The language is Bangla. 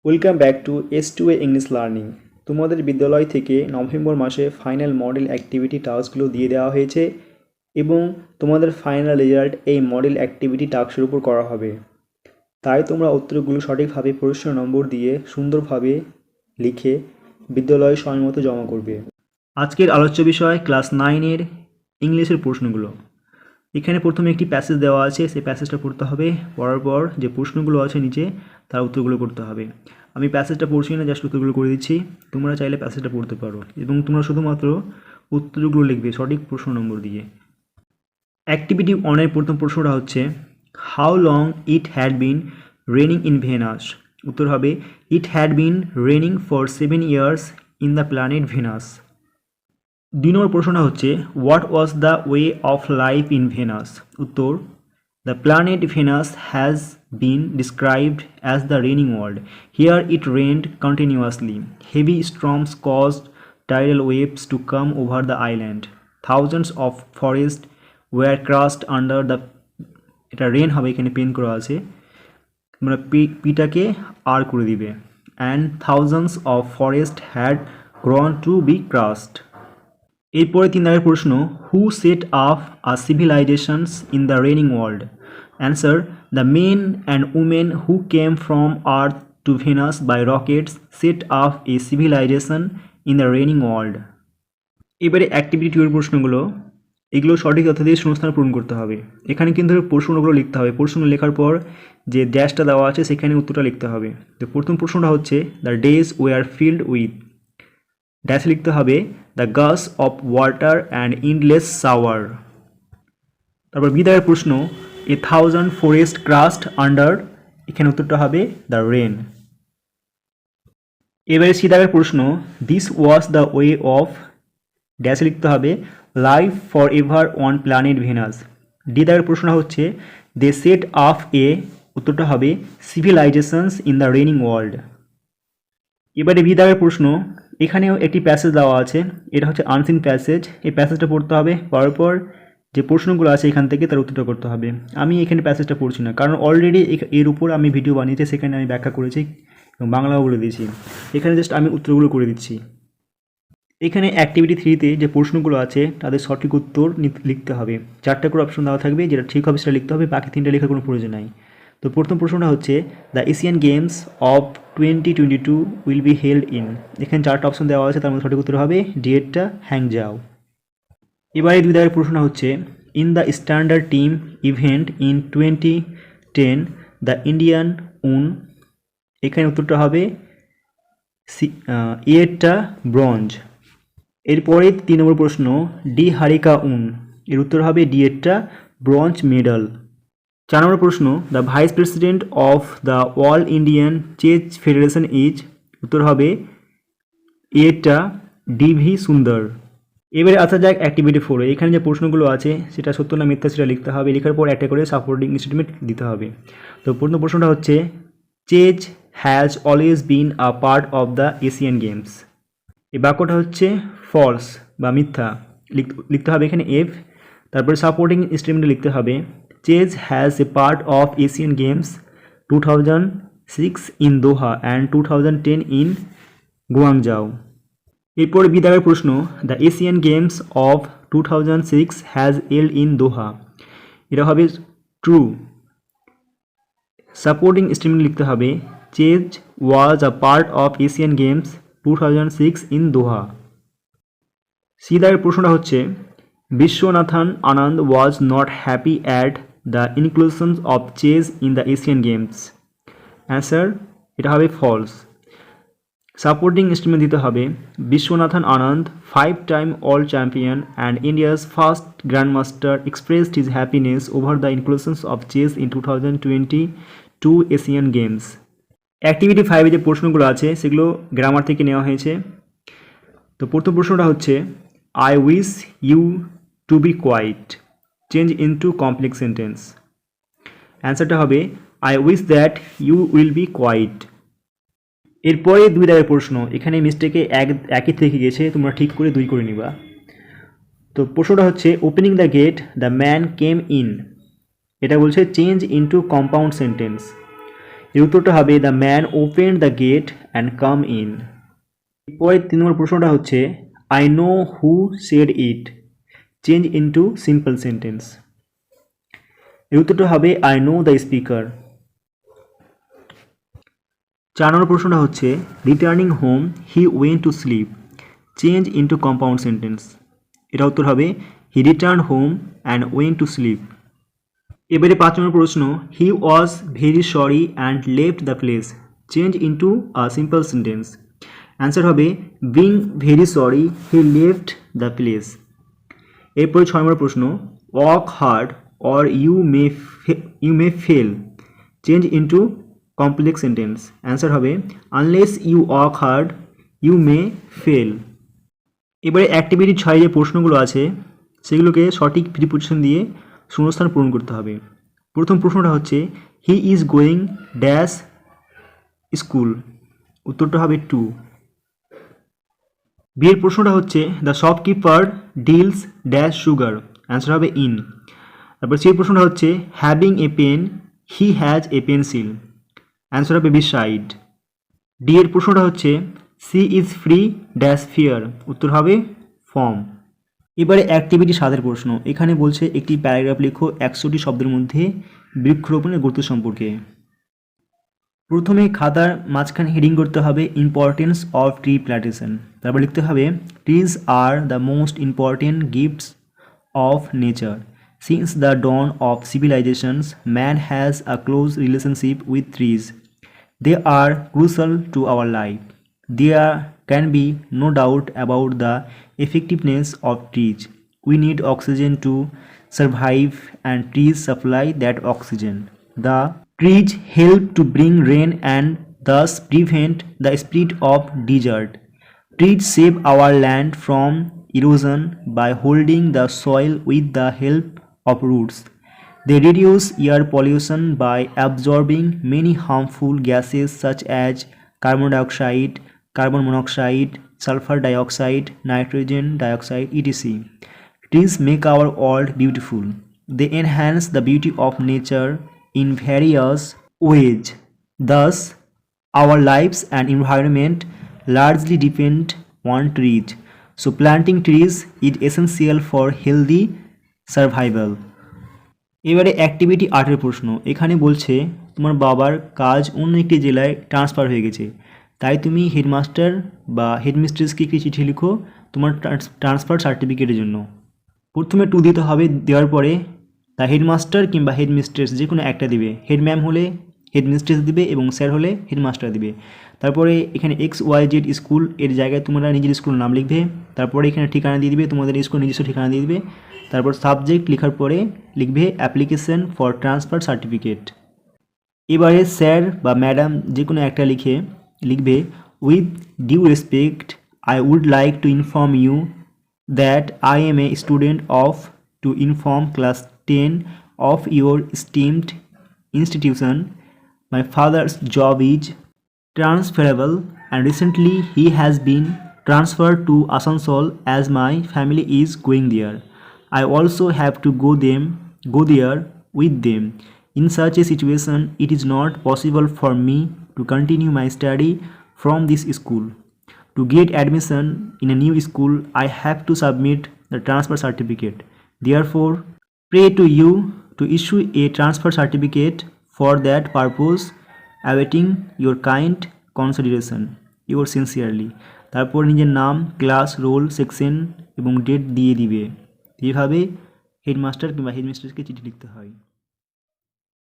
Welcome back to S2A English learning. তোমাদের বিদ্যালয় থেকে নভেম্বর মাসে ফাইনাল মডেল অ্যাক্টিভিটি টাস্কগুলো দিয়ে দেওয়া হয়েছে এবং তোমাদের ফাইনাল রেজাল্ট এই মডেল অ্যাক্টিভিটি টাস্কের উপর করা হবে। তাই তোমরা উত্তরগুলো সঠিকভাবে প্রশ্ন নম্বর দিয়ে সুন্দরভাবে লিখে বিদ্যালয়ে সময়মতো জমা করবে। আজকের আলোচ্য বিষয় ক্লাস 9-এর ইংলিশের প্রশ্নগুলো। এখানে প্রথমে একটি প্যাসেজ দেওয়া আছে, সেই প্যাসেজটা পড়তে হবে। পড়ার পর যে প্রশ্নগুলো আছে নিচে তার উত্তরগুলো করতে হবে। আমি প্যাসেজটা পড়ছি না, জাস্ট উত্তরগুলো করে দিচ্ছি। তোমরা চাইলে প্যাসেজটা পড়তে পারো এবং তোমরা শুধুমাত্র উত্তরগুলো লিখবে সঠিক প্রশ্ন নম্বর দিয়ে। অ্যাক্টিভিটি 1-এর প্রথম প্রশ্নটা হচ্ছে how long it had been raining in Venus. উত্তর হবে it had been raining for 7 years in the planet Venus. 2 number প্রশ্নটা হচ্ছে what was the way of life in Venus. উত্তর the planet Venus has been described as the raining world. Here it rained continuously. Heavy storms caused tidal waves to come over the island. Thousands of forests were crushed under the এটা রেন হবে, এখানে পেন করা আছে, তোমরা পিটাকে আর করে দিবে। And thousands of forest had grown to be crust. এরপরে 3 নম্বরের প্রশ্ন who set up a civilizations in the raining world. Answer the men and women who came from earth to Venus by rockets set up a civilization in the raining world. এবারে অ্যাক্টিভিটি 2 এর প্রশ্নগুলো, এগুলো সঠিক তথ্য দিয়ে শূন্যস্থান পূরণ করতে হবে। এখানে কিন্তু প্রশ্নগুলো লিখতে হবে, প্রশ্ন লেখার পর যে ড্যাশটা দেওয়া আছে সেখানে উত্তরটা লিখতে হবে। তো প্রথম প্রশ্নটা হচ্ছে the days were filled with, dash লিখতে হবে the gush of water and endless shower. তারপর বিদায়ের প্রশ্ন a thousand forest crust under, এখানে উত্তরটা হবে দ্য রেন। এবারে সিদারের প্রশ্ন this was the way of, dash লিখতে হবে life for ever on planet Venus. ডিদারের প্রশ্ন হচ্ছে দে সেট আপ এ, উত্তরটা হবে civilizations in the raining world. এবারে বিদারের প্রশ্ন, এখানেও একটি প্যাসেজ দেওয়া আছে, এটা হচ্ছে আনসিন প্যাসেজ। এই প্যাসেজটা পড়তে হবে, পড়ার পর যে প্রশ্নগুলো আছে এখান থেকে তার উত্তরটা করতে হবে। আমি এখানে প্যাসেজটা পড়ছি না, কারণ অলরেডি এর উপর আমি ভিডিও বানিয়েছি, সেখানে আমি ব্যাখ্যা করেছি এবং বাংলাও বলে দিয়েছি। এখানে জাস্ট আমি উত্তরগুলো করে দিচ্ছি। এখানে অ্যাক্টিভিটি 3-তে যে প্রশ্নগুলো আছে তাদের সঠিক উত্তর লিখতে হবে। 4টা করে অপশন দেওয়া থাকবে, যেটা ঠিক হবে সেটা লিখতে হবে, বাকি 3টা লেখার কোনো প্রয়োজন নাই। তো প্রথম প্রশ্নটা হচ্ছে the Asian Games of 2022 will be held in, এখানে 4টা অপশন দেওয়া আছে, তার মধ্যে সঠিক উত্তর হবে ডিএটটা হ্যাংজাও। এবারে 2 দাগের প্রশ্ন হচ্ছে in the standard team event in 2010 the Indian উন, এখানে উত্তরটা হবে এরটা ব্রঞ্জ। এরপরে 3 নম্বর প্রশ্ন ডি হারিকা উন, এর উত্তর হবে ডি এরটা ব্রঞ্জ মেডাল। 4 নম্বর প্রশ্ন the vice president of the all Indian chess federation is, উত্তর হবে এরটা ডিভি সুন্দর। এবারে আসা যাক অ্যাক্টিভিটি 4, এখানে যে প্রশ্নগুলো আছে সেটা সত্য না মিথ্যা সেটা লিখতে হবে, লেখার পর একটা করে সাপোর্টিং স্টেটমেন্ট দিতে হবে। তো প্রথম প্রশ্নটা হচ্ছে chess has always been a part of the Asian games, এই বাক্যটা হচ্ছে ফলস বা মিথ্যা, লিখতে হবে এখানে এফ। তারপরে সাপোর্টিং স্টেটমেন্টে লিখতে হবে chess has a part of Asian Games 2006 in Doha and 2010 in Guangzhou. এরপরে বিদায়ের প্রশ্ন the Asian Games of 2006 has held in Doha, এটা হবে ট্রু। সাপোর্টিং স্টেটমেন্ট লিখতে হবে chess was a part of Asian Games 2006 in Doha. সিদারের প্রশ্নটা হচ্ছে Viswanathan Anand was not happy at the inclusion of chess in the Asian Games, answer এটা হবে ফলস। সাপোর্টিং স্টেটমেন্ট দিতে হবে Viswanathan Anand 5-time world champion and India's first grandmaster expressed his happiness over the inclusion of chess in 2022 Asian Games. Activity 5-এ যে প্রশ্নগুলো আছে সেগুলো গ্রামার থেকে নেওয়া হয়েছে। তো প্রথম প্রশ্নটা হচ্ছে I wish you to be quiet, change into complex sentence. অ্যান্সারটা হবে I wish that you will be quiet. এরপরে 2 দাগের প্রশ্ন, এখানে মিস্টেকে একই থেকে গেছে, তোমরা ঠিক করে 2 করে নিবা। তো প্রশ্নটা হচ্ছে opening the gate the man came in, এটা বলছে চেঞ্জ ইনটু কম্পাউন্ড সেন্টেন্স। এর উত্তরটা হবে the man open the gate and come in. এরপরে 3 নম্বর প্রশ্নটা হচ্ছে I know who said it, change into simple sentence. এর উত্তরটা হবে আই নো দ্য স্পিকার। 4 নম্বর প্রশ্নটা হচ্ছে returning home he went to sleep, change into compound sentence. এটা উত্তর হবে he return home and went to sleep. এবারে 5 নম্বর প্রশ্ন he was very sorry and left the place, change into a simple sentence. Answer হবে being very sorry he left the place. এরপরে 6 নম্বর প্রশ্ন work hard or you may fail, change into complex sentence. Answer হবে unless you work hard you may fail. এবারে অ্যাক্টিভিটি 6 যে প্রশ্নগুলো আছে সেগুলোকে সঠিক প্রিপোজিশন দিয়ে শূন্যস্থান পূরণ করতে হবে। প্রথম প্রশ্নটা হচ্ছে he is going dash school, উত্তরটা হবে টু। বিয়ের প্রশ্নটা হচ্ছে the shopkeeper deals dash sugar, answer হবে ইন। তারপর সেই প্রশ্নটা হচ্ছে having a pen he has a pencil, answer হবে বিসাইড। ডি এর প্রশ্নটা হচ্ছে she is free dash fear, উত্তর হবে ফর্ম। এবারে অ্যাক্টিভিটি 7 প্রশ্ন, এখানে বলছে একটি প্যারাগ্রাফ লিখো 100টি শব্দের মধ্যে বৃক্ষরোপণের গুরুত্ব সম্পর্কে। প্রথমে খাতার মাঝখানে হেডিং করতে হবে ইম্পর্টেন্স অফ ট্রি প্ল্যান্টেশন। তারপর লিখতে হবে trees are the most important gifts of nature. Since the dawn of civilizations man has a close relationship with trees. They are crucial to our life. There can be no doubt about the effectiveness of trees. We need oxygen to survive and trees supply that oxygen. The trees help to bring rain and thus prevent the spread of desert. Trees save our land from erosion by holding the soil with the help of roots. They reduce air pollution by absorbing many harmful gases such as carbon dioxide, carbon monoxide, sulfur dioxide, nitrogen dioxide, etc. Trees make our world beautiful. They enhance the beauty of nature in various ways. Thus, our lives and environment largely depend on trees. So planting trees is essential for healthy survival. এবারে অ্যাক্টিভিটি 8 প্রশ্ন, এখানে বলছে তোমার বাবার কাজ অন্য একটি জেলায় ট্রান্সফার হয়ে গেছে, তাই তুমি হেডমাস্টার বা হেডমিস্ট্রেসকে একটি চিঠি লিখো তোমার ট্রান্সফার সার্টিফিকেটের জন্য। প্রথমে টু দিতে হবে, দেওয়ার পরে তা হেডমাস্টার কিংবা হেডমিস্ট্রেস যে কোনো একটা দিবে, হেড ম্যাম হলে হেডমিস্ট্রেস দিবে এবং স্যার হলে হেডমাস্টার দিবে। তারপরে এখানে XYZ স্কুল এর জায়গায় তোমরা নিজের স্কুলের নাম লিখবে, তারপরে এখানে ঠিকানা দিয়ে দিবে, তোমাদের স্কুল নিজস্ব ঠিকানা দিয়ে দিবে। তারপর সাবজেক্ট লেখার পরে লিখবে অ্যাপ্লিকেশন ফর ট্রান্সফার সার্টিফিকেট। এবারে স্যার বা ম্যাডাম যে কোনো একটা লিখবে with due respect I would like to inform you that I am a student of to inform class 10 of your esteemed institution. My father's job is transferable and recently he has been transferred to Asansol as my family is going there. I also have to go there with them. In such a situation, it is not possible for me to continue my study from this school. To get admission in a new school, I have to submit the transfer certificate. Therefore, pray to you to issue a transfer certificate for that purpose, awaiting your kind consideration. Yours sincerely. তারপর নিজের নাম, ক্লাস, রোল, সেকশন এবং ডেট দিয়ে দিবে। এইভাবে হেডমাস্টার কিংবা হেডমিস্ট্রেসকে চিঠি লিখতে হয়।